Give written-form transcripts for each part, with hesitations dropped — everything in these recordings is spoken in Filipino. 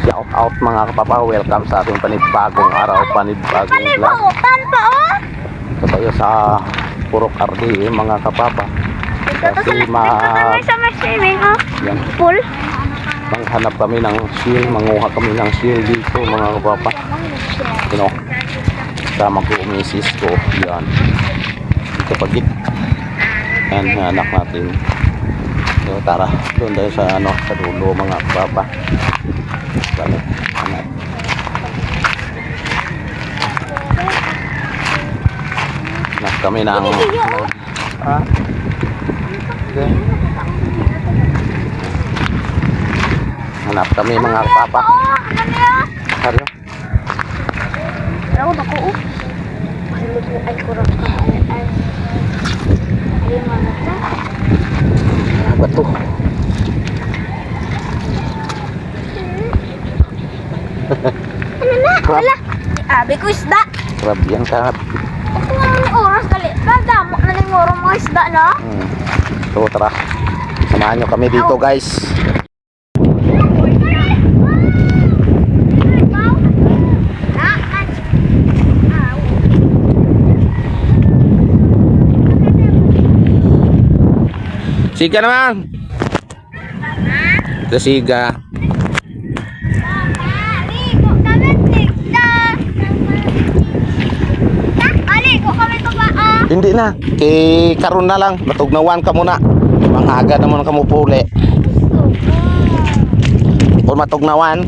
Shout out mga kapapa, welcome sa ating panibagong araw, panibagong vlog. Kalimutan pa oh. Ito tayo sa Purok RD mga kapapa. Kasi yan, Pool. manghanap kami ng seal, manguha kami ng seal dito mga kapapa. You know, sama ko misis ko, yan. Ito pagit. Yan, anak natin. So, tara, doon tayo sa sa dulo mga kapapa. Balik, anak. Hanap kami ng okay. Hanap kami mga kapapa. Haryo. Rawon ako oh. Ay kurang ka ay. Ay mana ta? Apa tuh? Ano na? Wala. Abi ko isda. Crab yang sarap. Ako nga ni oras dali. Dadamo na ning oras mga isda na. So tara. Samahan nyo kami dito guys. Siga naman. Ito siga. Hindi na. Kay karon na lang. Matugnawan ka muna. Manghaga naman ka mo puli. Kung matugnawan.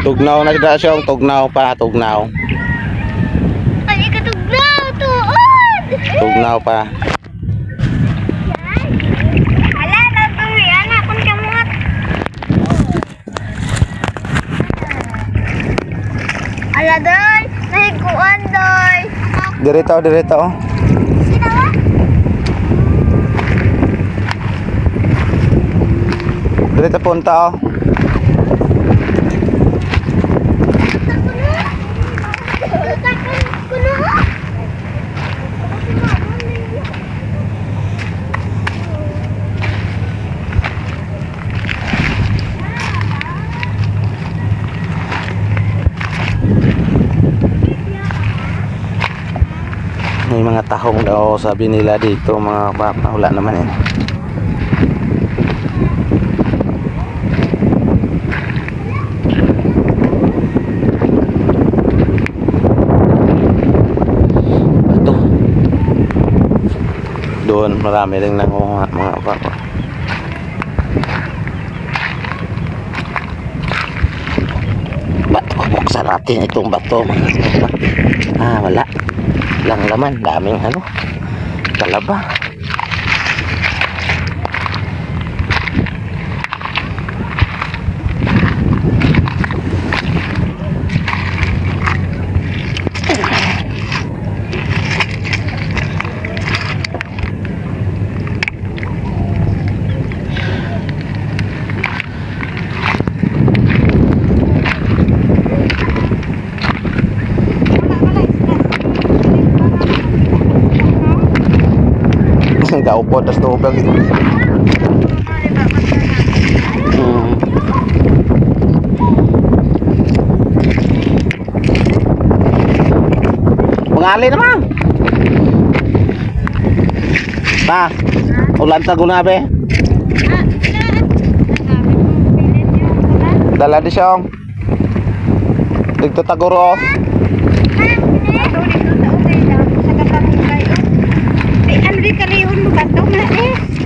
Tugnaw na siya, tugnaw pa, tugnaw. Ay, katugnaw, tuod! Tugnaw pa. Ala, natuloyan akong kamot. Ala, doy! Nahiguan, doy! Dirito, dirito. Sinawa? Dirito punta oh. May mga tahong daw sabi nila dito mga papa, wala naman eh. Ito. Doon marami rin nanguha mga papa. Bato, buksan natin itong bato mga papa. Ah, wala lang laman, daming talaba. Gaupo tas tubig. Mengali naman. Pa, ulan sa gunabe. Dala di siyong. Dito taguro.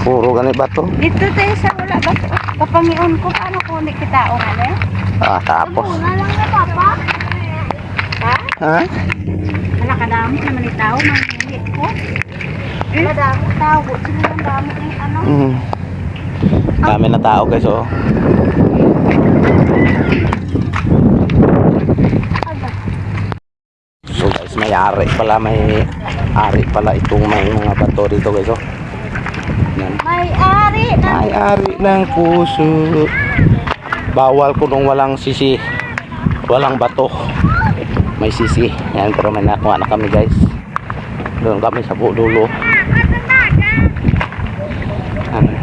Puro ganit bato. Dito tayo sa wala bato. Kapangion ko, paano ko hindi kita o nga Ah, tapos. Wala lang na papa. Ha? Ha? Wala kadamot naman ni tao, manghihit ko. Madamot tao, sino ang damot ng Dami na tao guys oh. So guys, may ari pala itong may mga bato dito guys oh. Yan. May-ari ng May-ari ng puso. Bawal kung walang sisi, walang bato. May sisi. Yan, pero may nakuha na kami guys. Doon kami sa dulo.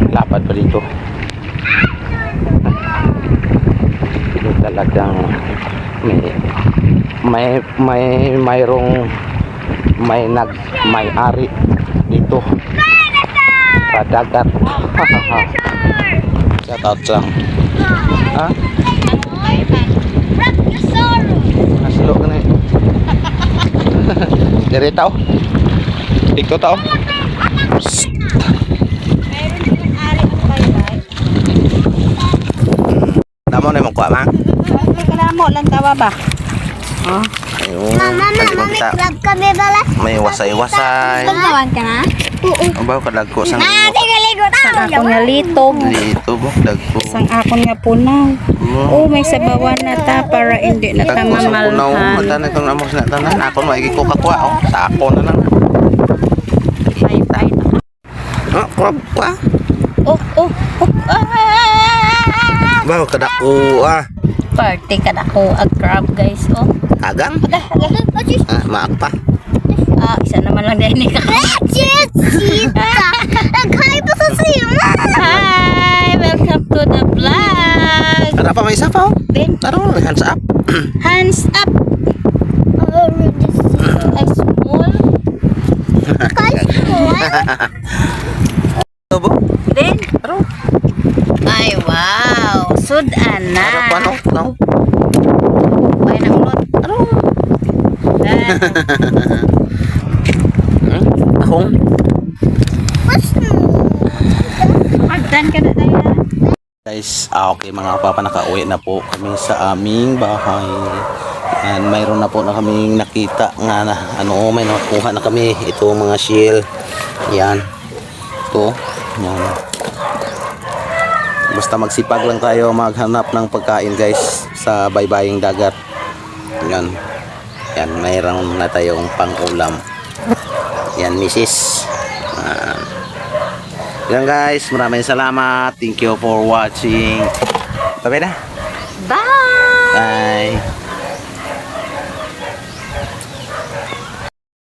Lapad pa dito. Ito talagang mayroong may-ari dito sa dagat. Shout out lang. Ha? Nasilo ka na eh. Dari tao. Dito tao. Tama na yung kuha, ma? Kadamo lang tawa ba? Oh. Ayun. Mama, mama, may crab kami bala. May wasay-wasay. Pagkawan ka na? Oo. Ang bago kadagko sang Tingaligo Sang akon nga litog. dito bok dagko. Sang akon nga punaw. Oh, may sabawan na ta para hindi na ta Dagko sa punaw. mamalhan. Mata na itong amos na tanan. Ako maigi ko kakwa. Oh. Sa ako na lang. Bye-bye. Oh, krab pa. Oh, oh, oh. Bago kadako ah. Party ka na ko ag crab guys. Oh. Agang. Maak pa. Isa naman lang din ni ka. Nagkaya pa sa sima. Hi! Welcome to the vlog. Ada pa may isa pa oh. Then, Taro, hands up. hands up. Ay, small. Tubo. Then, ay, wow. Sudan na. Ada pa no? No. Ay, naulot. Akong. Magdan ka na tayo. Guys, okay mga papa, nakauwi na po kami sa aming bahay. And mayroon na po na kaming nakita nga na ano, may nakuha na kami ito mga shell. Yan. Ito. Yan. Basta magsipag lang tayo maghanap ng pagkain guys sa baybaying dagat. Yan. Yan, mayroon na tayong pang-ulam. Yan, misis. Yan guys, maraming salamat. Thank you for watching. Tabi na. Bye! Bye.